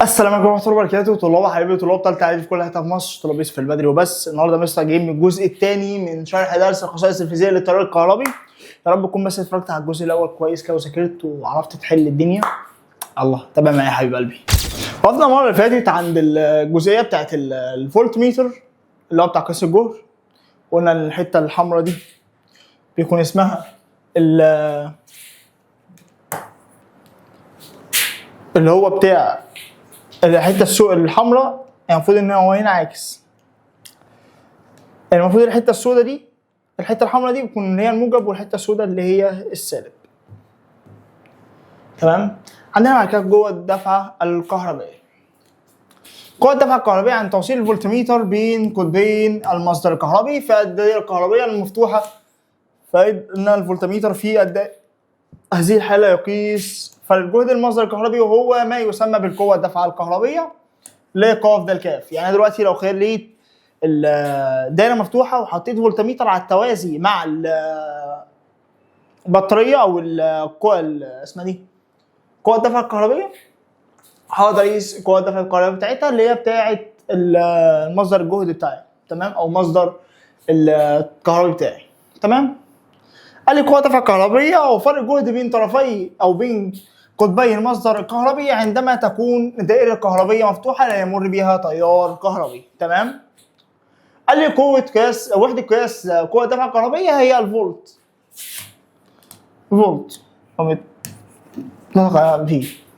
السلام عليكم ورحمه الله وبركاته. طلاب حبايبي، طلاب ثالثه اعدادي في كل حته في مصر، طلاب في البدري وبس. النهارده مستر جايب من الجزء الثاني من شرح درس الخصائص الفيزيائيه للتيار الكهربي. يا رب تكون بس اتفرجت على الجزء الاول كويس كده وذاكرت وعرفت تحل الدنيا. الله تابع معايا يا حبيب قلبي. وقفنا المره اللي فاتت عند الجزئيه بتاعت الفولت ميتر اللي هو بتاع قياس الجهد. قلنا ان الحته الحمراء دي بيكون اسمها اللي هو بتاع الحته السوداء الحمراء، يعني المفروض ان هو هنا عاكس. المفروض الحته السوداء دي، الحته الحمراء دي بتكون هي الموجب، والحته السوداء اللي هي السالب. تمام. عندنا بعد كده جوه الدفعه الكهربائيه. قوة الدفعة الكهربائية عن توصيل الفولتميتر بين قطبين المصدر الكهربي في الدائرة الكهربائية المفتوحة، فإن الفولتميتر في هذه الحالة يقيس فرق جهد المصدر الكهربي، وهو ما يسمى بالقوة الدفعة الكهربية لقاف ده الكاف. يعني دلوقتي لو خليت الدائرة مفتوحة وحطيت فولتميتر على التوازي مع البطارية أو القوة اسمها دي قوة الدفعة الكهربية، هقدر اقيس قوة الدفع الكهربائية بتاعتها اللي هي بتاعت المصدر الجهد بتاعي. تمام. او مصدر الكهربي بتاعي. تمام. قال لي قوة الدفع الكهربية او فرق جهد بين طرفي او بين قطبي المصدر الكهربي عندما تكون الدائرة الكهربية مفتوحة لا يمر بها تيار كهربي. تمام. قال لي قوة قياس وحدة قياس قوة الدفع الكهربية هي الفولت. فولت في.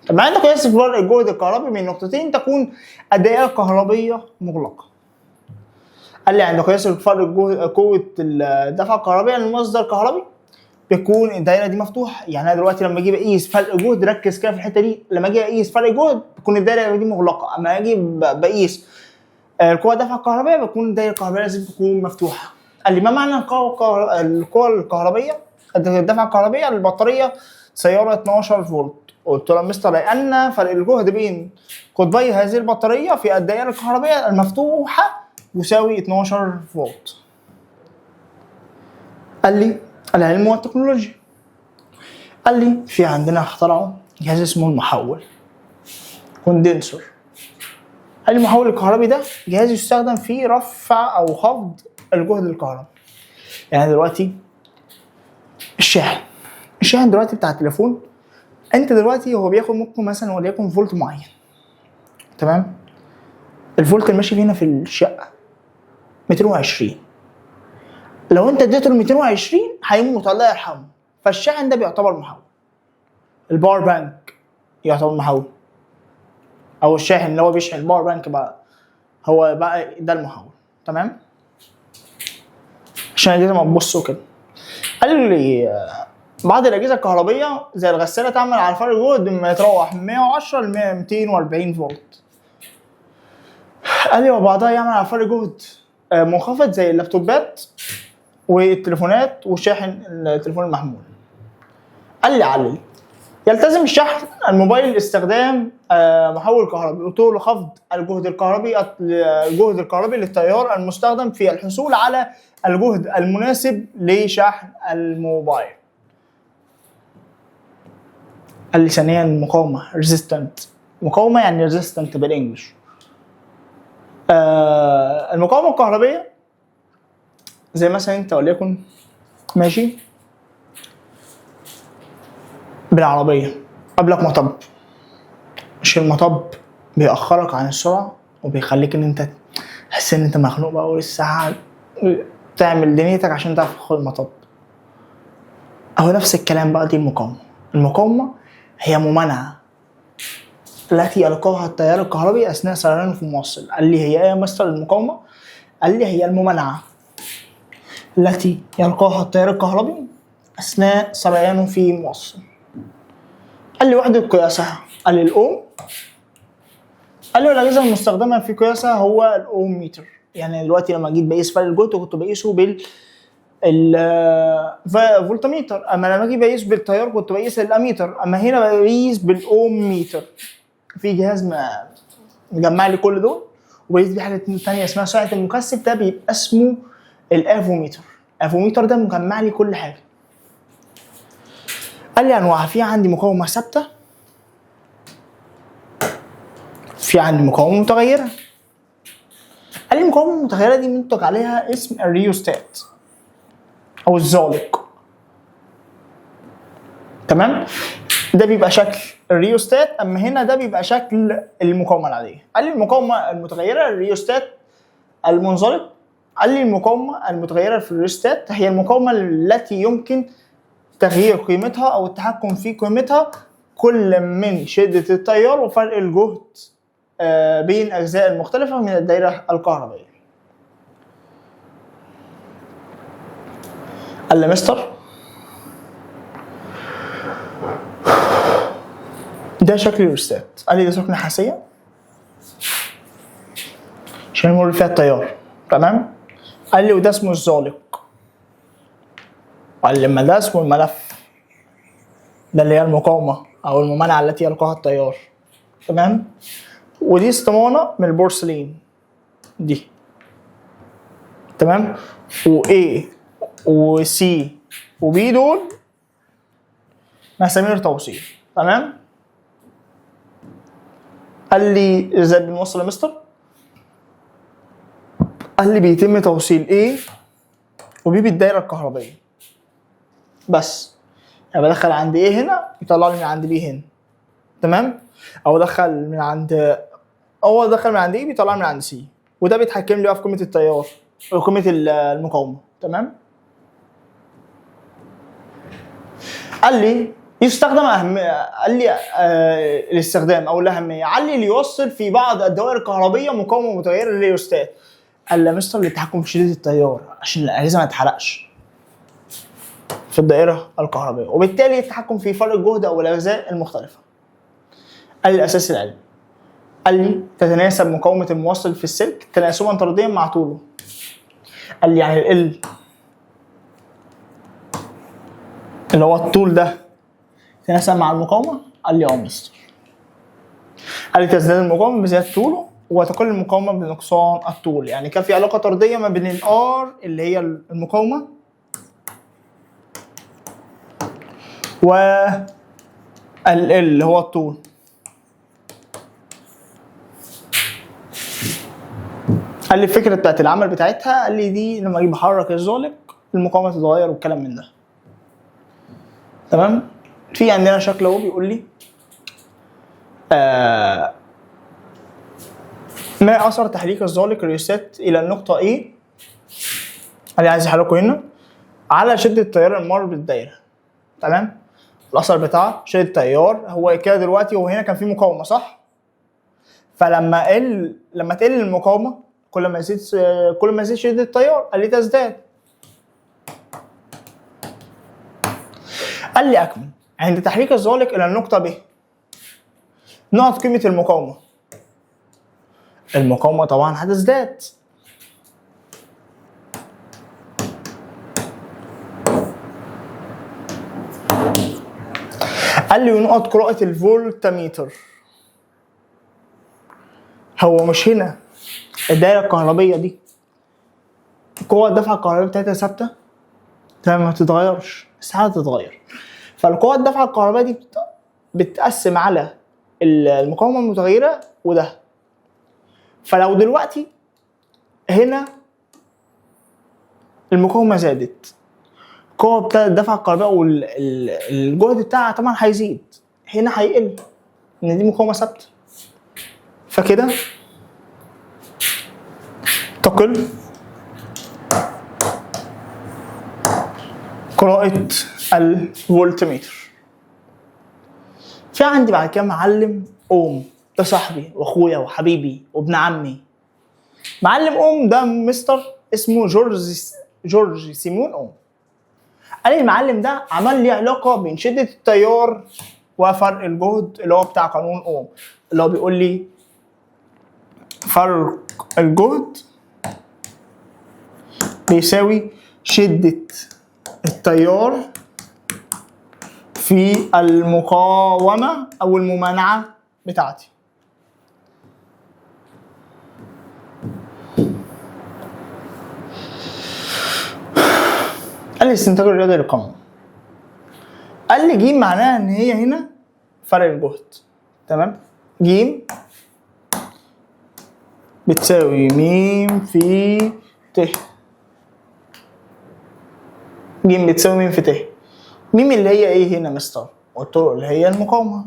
طب عند قياس فرق الجهد الكهربي بين نقطتين تكون الدائرة الكهربية مغلقة. قال لي عند قياس فرق قوة الدفع الكهربية للمصدر الكهربي بيكون الدائرة دي مفتوحة. يعني أنا دلوقتي لما أجي أقيس فرق جهد، ركز كده في الحتة دي، لما أجي أقيس فرق جهد بتكون الدائرة دي مغلقة. أما أجي بقيس القوة الدفع الكهربية بتكون الدائرة الكهربائية لازم تكون مفتوحة. قال لي ما معنى القوة الكهربية الدفع الكهربية للبطارية سيارة 12 فولت؟ قلت له مستر لأن فرق الجهد بين قطبي هذه البطارية في الدائرة الكهربائية المفتوحة يساوي 12 فولت. قال لي العلم والتكنولوجيا. قال لي في عندنا اخترعوا جهاز اسمه المحول كوندنسر. قال لي المحول الكهربي ده جهاز يستخدم في رفع أو خفض الجهد الكهربي. يعني دلوقتي الشاحن دلوقتي بتاع التليفون، انت دلوقتي هو بياخد ممكن مثلا وليكن فولت معين. تمام. الفولت اللي ماشي هنا في الشقه 220. لو انت اديته ال 220 هيموت الله يرحمه. فالشاحن ده بيعتبر محول. الباور بانك يعتبر محول، او الشاحن اللي هو بيشحن الباور بانك بقى هو بقى ده المحول. تمام. عشان الاجهزه ما تبصوا كده. قال لي بعض الأجهزة الكهربية زي الغسالة تعمل على فرق جهد ما يتراوح من 110 ل 240 فولت. قال لي وبعضها يعمل على فرق جهد منخفض زي اللابتوبات والتليفونات وشاحن التليفون المحمول. قال لي علل يلتزم الشحن الموبايل استخدام محول كهربي وطول خفض الجهد الكهربي للتيار المستخدم في الحصول على الجهد المناسب لشحن الموبايل. قال لي ثانيا المقاومة ريزيستنت. مقاومة يعني ريزيستنت بالانجلش. المقاومة الكهربية زي مثلا انت وليكن ماشي بالعربية قبلك مطب، مش المطب بيأخرك عن السرعة وبيخليك ان انت تحس ان انت مخنوق بقى ولسه تعمل دنيتك عشان تعرف تدخل المطب. اهو نفس الكلام بقى. دي المقاومة هي ممانعة التي يلقاها التيار الكهربي أثناء سريانه في الموصل. قال لي هي إيه يا مستر المقاومة؟ قال لي هي الممانعة التي يلقاها التيار الكهربي أثناء سريانه في موصل. قال لي وحدة قياسها. قال لي الأوم. قال لي الأجهزة المستخدمة في قياسها هو الأوم ميتر. يعني دلوقتي لما جيت بقيس فرق الجهد كنت بقيسه الفولتميتر، اما لما اجي بقيس بالتيار كنت بقيس الاميتر، اما هنا بقيس بالاوم ميتر. في جهاز مجمع لي كل دول، وبقيس بيه حاجه ثانيه اسمها سرعه المكثف. ده بيبقى اسمه الافوميتر. الافوميتر ده مجمع لي كل حاجه. قال لي انواع. في عندي مقاومه ثابته في عندي مقاومه متغيره. قال لي المقاومه المتغيره دي منتج عليها اسم الريوستات او الزالق. تمام؟ ده بيبقى شكل الريوستات، اما هنا ده بيبقى شكل المقاومه العاديه. قال لي المقاومه المتغيره الريوستات المنزلق. قال لي المقاومه المتغيره في الريوستات هي المقاومه التي يمكن تغيير قيمتها او التحكم في قيمتها كل من شده التيار وفرق الجهد بين الاجزاء المختلفه من الدائره الكهربائيه. قال لي مستر ده شكل الريوستات. قال لي ده سخنه نحاسيه عشان يمر فيها التيار. تمام؟ قال لي وده اسمه الزالق. قال لي ما ده اسمه الملف، ده اللي هي المقاومه او الممانعه التي يلقاها التيار. تمام؟ ودي اسطوانه من البورسلين دي. تمام؟ و A و C و B دول مسامير توصيل. تمام؟ قال لي ازاي بنوصل يا مستر؟ قال لي بيتم توصيل A و B بالدايره الكهربائيه بس. يعني بدخل عند A هنا يطلع لي من عند B هنا. تمام؟ او دخل من عند A بيطلع لي من عند C، وده بيتحكم لي في قيمه التيار وقيمه المقاومه. تمام؟ قال لي يستخدم قال لي الاستخدام او الاهميه. قال لي يوصل في بعض الدوائر الكهربيه مقاومه متغيره للريوستات. قال لي يا مستر للتحكم في شده التيار عشان الاجهزه ما تتحرقش في الدائره الكهربائيه، وبالتالي التحكم في فرق الجهد او الاجزاء المختلفه. قال لي الاساس العلمي. قال لي تتناسب مقاومه الموصل في السلك تناسبا طرديا مع طوله. قال لي يعني ال اللي هو الطول ده تناسب مع المقاومه. قال لي مستر. قال لي تزداد المقاومه بزياده طوله وتقل المقاومه بنقصان الطول. يعني كان في علاقه طرديه ما بين الار اللي هي المقاومه و ال اللي هو الطول. قال لي الفكره بتاعت العمل بتاعتها، قال لي دي لما اجي بحرك الزالق المقاومه تتغير والكلام من ده. تمام؟ في عندنا شكل اهو بيقول لي ما اثر تحريك الزالق الريوستات الى النقطه A اللي عايز يحركه هنا على شده التيار المار بالدايره. تمام؟ الاثر بتاع شده التيار هو كده دلوقتي، هو هنا كان في مقاومه صح؟ فلما تقل المقاومه كل ما يزيد شده التيار. قال لي تزداد. قال لي اكمل عند تحريك الزالق الى النقطه B نقط قيمه المقاومه طبعا هتزداد. قال لي نقط قراءه الفولتميتر. هو مش هنا الدائره الكهربيه دي قوه الدفع الكهربائيه بتاعتها ثابته، تمام، ما بتتغيرش، ساعات تتغير. فالقوه الدفع الكهربائيه دي بتقسم على المقاومه المتغيره وده. فلو دلوقتي هنا المقاومه زادت، القوه بتاعت الدفع الكهربائي والجهد بتاعها طبعا هيزيد، هنا هيقل ان دي مقاومه ثابته. فكده تقل قراءة الفولتميتر. في عندي بعد كده معلم اوم، ده صاحبي واخويا وحبيبي وابن عمي. معلم اوم ده مستر اسمه جورج سيمون اوم. قال لي المعلم ده عمل لي علاقة بين شدة التيار وفرق الجهد اللي هو بتاع قانون اوم، اللي هو بيقول لي فرق الجهد بيساوي شدة التيار في المقاومة أو الممانعة بتاعتي. قال لي استنتاج الرياضي للقانون. قال لي ج معناها إن هي هنا فرق الجهد. تمام؟ ج بتساوي م في ت. ج بتساوي م في ت. م اللي هي ايه هنا مستر؟ قلت له اللي هي المقاومة.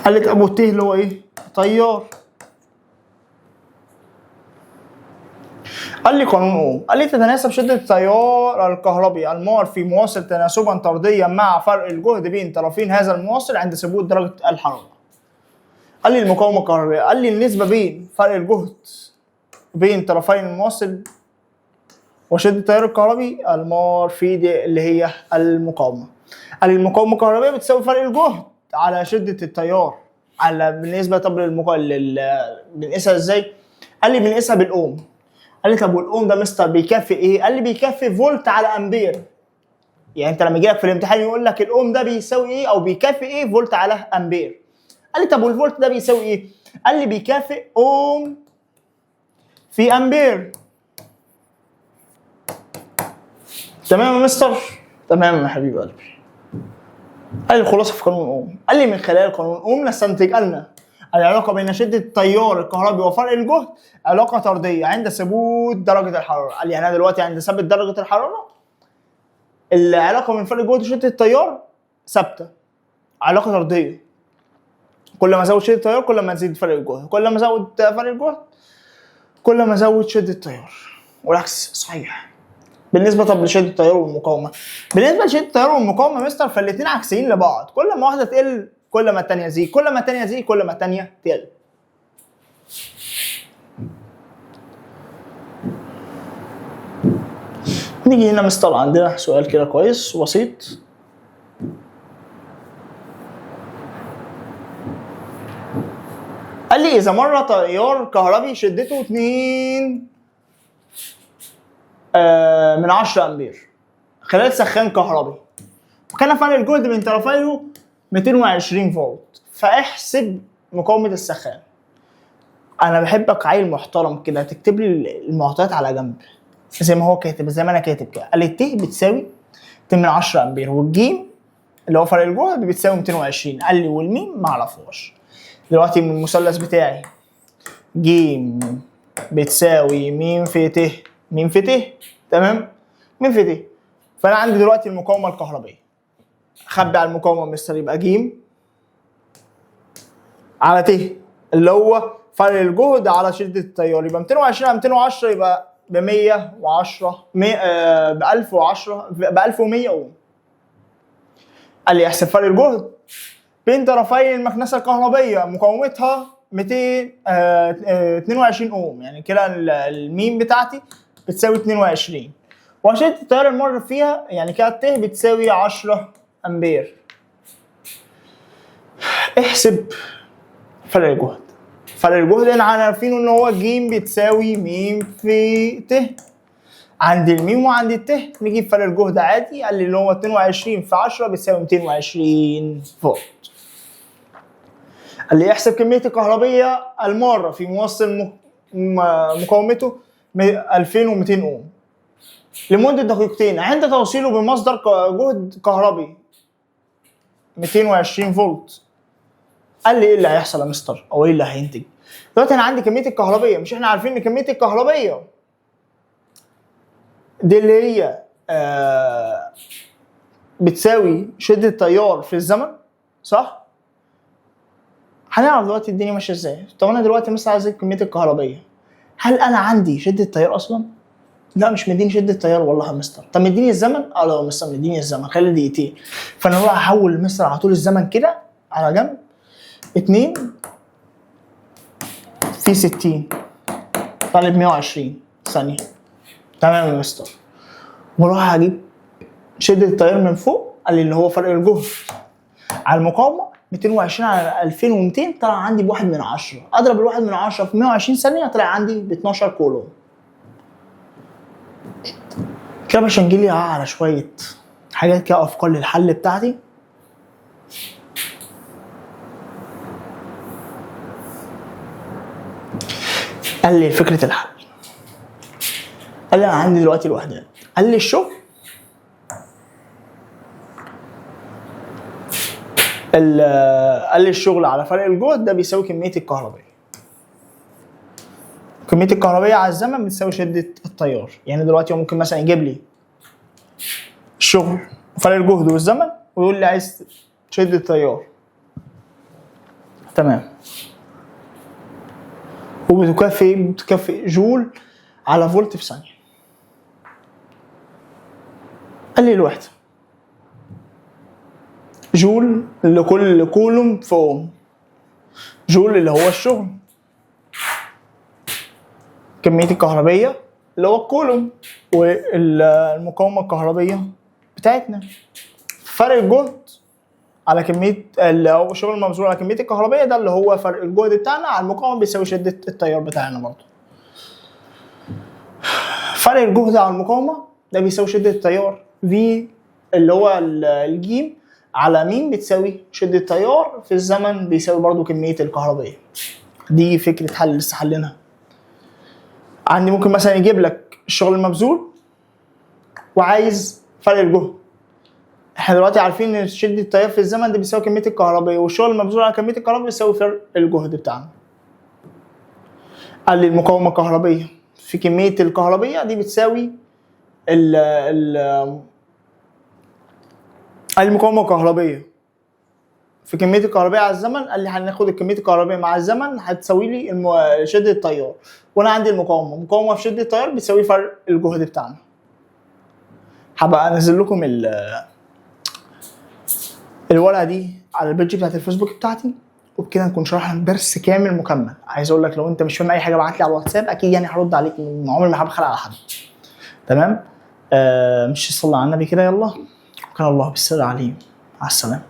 قال لك ابو ت اللي هو ايه؟ تيار. قال لي قانون اوم، قال لي تتناسب شدة التيار الكهربي المار في موصل تناسبا طرديا مع فرق الجهد بين طرفين هذا الموصل عند ثبوت درجة الحرارة. قال لي المقاومة الكهربائية، قال لي النسبة بين فرق الجهد بين طرفين الموصل وشدة التيار الكهربي المار في دي اللي هي المقاومة. قال لي المقاومة الكهربائية بتساوي فرق الجهد على شدة التيار. على بالنسبة طب بنقيسها ازاي؟ قال لي بنقيسها بالاوم. قال لي طب والاوم ده مستر بيكفي ايه؟ قال لي بيكفي فولت على امبير. يعني انت لما يجي لك في الامتحان يقول لك الاوم ده بيساوي ايه او بيكفي ايه؟ فولت على امبير. قال لي طب والفولت ده بيساوي ايه؟ قال لي بيكافئ اوم في امبير. تمام يا مستر؟ تمام يا حبيب قلبي. قال لي الخلاصه في قانون اوم، قال لي من خلال قانون اوم نستنتج ان العلاقه بين شده التيار الكهربي وفرق الجهد علاقه طرديه عند ثبوت درجه الحراره. قال لي يعني انا دلوقتي عند ثبت درجه الحراره العلاقه بين فرق الجهد وشده التيار ثابته، علاقه طرديه. كل ما ازود شده التيار كل ما تزيد فرق الجهد، كل ما ازود فرق الجهد كل ما ازود شده التيار، والعكس صحيح. بالنسبه طب لشده التيار والمقاومه، بالنسبه لشده التيار والمقاومه مستر فالاثنين عكسيين لبعض، كل ما واحده تقل كل ما الثانيه تزيد، كل ما الثانيه تزيد كل ما الثانيه تقل. نيجي هنا مستر عندنا سؤال كده كويس وبسيط. قال لي اذا مر تيار كهربي شدته 2 من 10 امبير خلال سخان كهربي وكان فرق الجهد بين طرفيه 220 فولت، فاحسب مقاومه السخان. انا بحبك عيل محترم كده تكتب لي المعطيات على جنب زي ما هو كاتب، زي ما انا كاتب كده. قال لي الت بتساوي 2 من 10 امبير والجيم اللي هو فرق الجهد بتساوي 220. قال لي والميم ما اعرفهاش. دلوقتي من المثلث بتاعي جيم بتساوي م في ت، م في ت، تمام؟ م في ت. فانا عندي دلوقتي المقاومه الكهربائيه، اخبي على المقاومه مستر يبقى ج على ت اللي هو فرق الجهد على شده التيار، يبقى 220 على 210 يبقى ب 110 ب 1010 ب 1100 اوم. قال لي احسب فرق الجهد بين طرفي المكنسه الكهربائيه مقاومتها 222 اوم، يعني كده الميم بتاعتي بتساوي 22 وشده التيار المر فيها يعني كده ت بتساوي 10 امبير. احسب فرق الجهد. فرق الجهد احنا عارفينه ان هو ج بتساوي م في ت. عند الميم وعند الت نجيب فرق الجهد عادي. قال لي اللي هو 22 في 10 بتساوي 220 فولت. قال لي احسب كميه الكهربيه الماره في موصل مقاومته 2200 اوم لمده دقيقتين عند توصيله بمصدر جهد كهربي 220 فولت. قال لي ايه اللي هيحصل يا مستر او ايه اللي هينتج؟ دلوقتي انا عندي كميه الكهربيه، مش احنا عارفين ان كميه الكهربيه دي اللي هي بتساوي شده التيار في الزمن، صح؟ هنعرف دلوقتي الدنيا ماشيه ازاي. طب انا دلوقتي مثلا عايز كميه الكهربيه، هل انا عندي شده تيار اصلا؟ لا مش مديني شده تيار والله يا مستر. طب مديني الزمن؟ لا يا مستر مديني الزمن، خلي دقيقتين. فانا هروح احول مستر على طول الزمن كده على جنب 2 في 60 طالب 120 ثانيه. تمام يا مستر. واروح اجيب شده التيار من فوق، قال لي اللي هو فرق الجهد على المقاومه 220 على 2200 طلع عندي ب1 من 10. اضرب ال1 من 10 في 120 ثانيه طلع عندي ب 12 كولوم. كده باش نجيلي على شويه حاجات كده افكار للحل بتاعتي. قال لي فكره الحل، قال لي انا عندي دلوقتي الوحدات. قال لي الشغل قال لي الشغل على فرق الجهد ده بيساوي كميه الكهربيه. كميه الكهربيه على الزمن بتساوي شده التيار. يعني دلوقتي هو ممكن مثلا يجيب لي الشغل وفرق الجهد والزمن ويقول لي عايز شده التيار. تمام. وبتكافئ جول على فولت في ثانيه. قال لي الوحده جول لكل كولوم في اوم. جول اللي هو الشغل، كميه الكهربيه اللي هو الكولوم، والمقاومه الكهربيه بتاعتنا. فرق الجهد على كميه او الشغل المبذول على كميه الكهربيه ده اللي هو فرق الجهد بتاعنا على المقاومه بيساوي شده التيار بتاعنا برضه. فرق الجهد على المقاومه ده بيساوي شده التيار في اللي هو الجيم على مين بتساوي شده التيار في الزمن بيساوي برضه كميه الكهربيه. دي فكره حل لسه حلينها. عندي ممكن مثلا يجيب لك الشغل المبذول وعايز فرق الجهد. احنا دلوقتي عارفين ان شده التيار في الزمن ده بيساوي كميه الكهربيه، والشغل المبذول على كميه الكهرباء بيساوي فرق الجهد بتاعنا. قال لي المقاومه الكهربيه في كميه الكهربيه دي بتساوي المقاومه الكهربيه في كميه الكهربيه على الزمن. قال لي هناخد الكميه الكهربيه مع الزمن هتساوي لي شده التيار، وانا عندي المقاومه في شده التيار بتساوي فرق الجهد بتاعنا. هبقى انزل لكم الورقه دي على البيج بتاعت الفيسبوك بتاعتي، وبكده نكون شرحنا الدرس كامل مكمل. عايز اقول لك لو انت مش فاهم اي حاجه ابعت لي على الواتساب، اكيد يعني هرد عليك، عمري ما هبخل على حد. تمام. مش صلي على النبي كده، يلا. وكان الله بالسر عليم. مع السلامه.